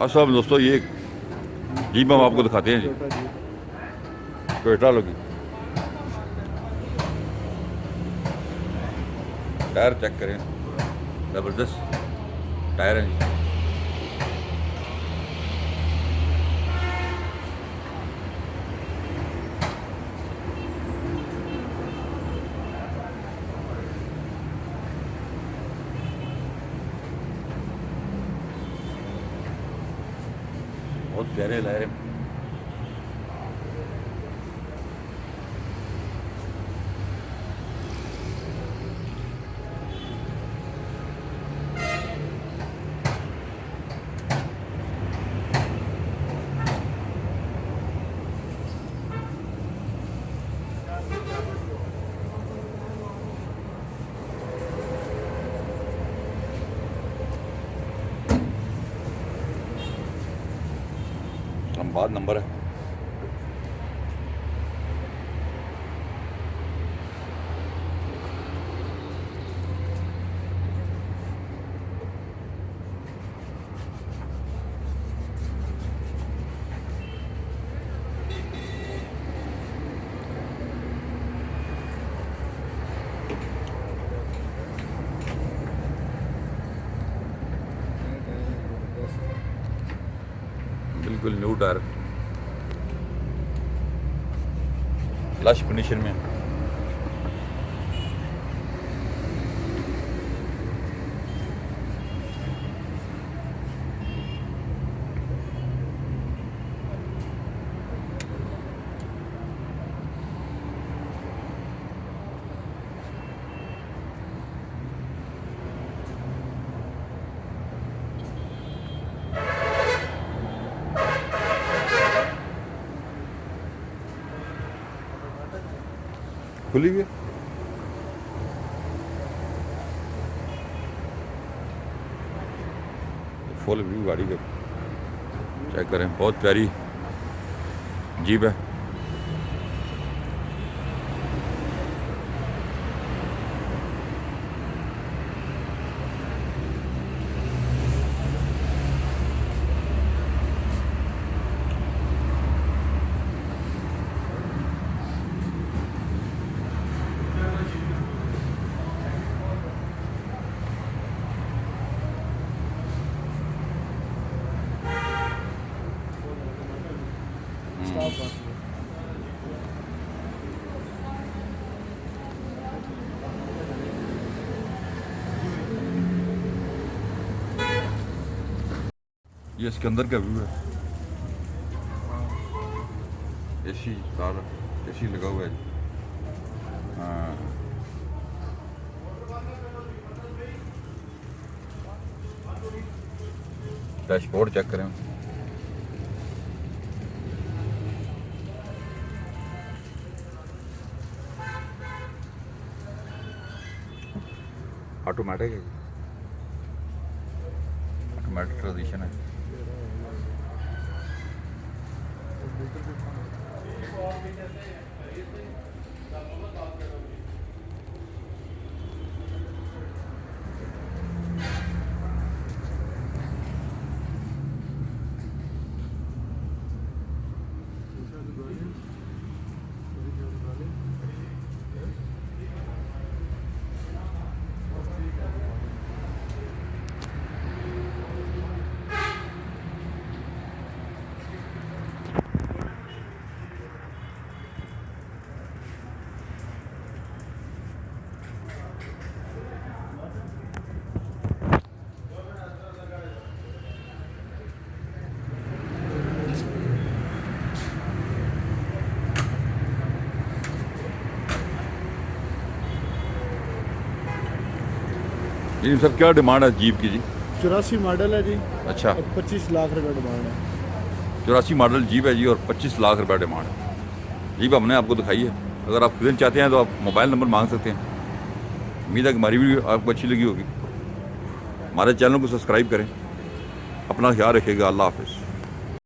अच्छा दोस्तों, ये जीप हम आपको दिखाते हैं जी, टोयोटा लोगी। टायर चेक करें, ज़बरदस्त टायर हैं जी। बहुत प्यारे लहरें। हम बाद नंबर है। बिल्कुल न्यू टायर, लश कंडीशन में। खुली हुई है। फुल व्यू गाड़ी का चेक करें, बहुत प्यारी जीप है। ये इसके अंदर का व्यू है। एसी सारा एसी लगा हुआ है जी। हाँ, डैशबोर्ड चेक करें। ऑटोमेटिक है, ऑटोमेटिक ट्रांजिशन है। जी सर, क्या डिमांड है जीप की जी? 84 मॉडल है जी। अच्छा, और 25 लाख रुपए डिमांड है। 84 मॉडल जीप है जी और 25 लाख रुपये डिमांड है। जीप हमने आपको दिखाई है। अगर आप खरीदना चाहते हैं तो आप मोबाइल नंबर मांग सकते हैं। उम्मीद है कि हमारी वीडियो आपको अच्छी लगी होगी। हमारे चैनल को सब्सक्राइब करें। अपना ख्याल रखिएगा। अल्लाह हाफिज़।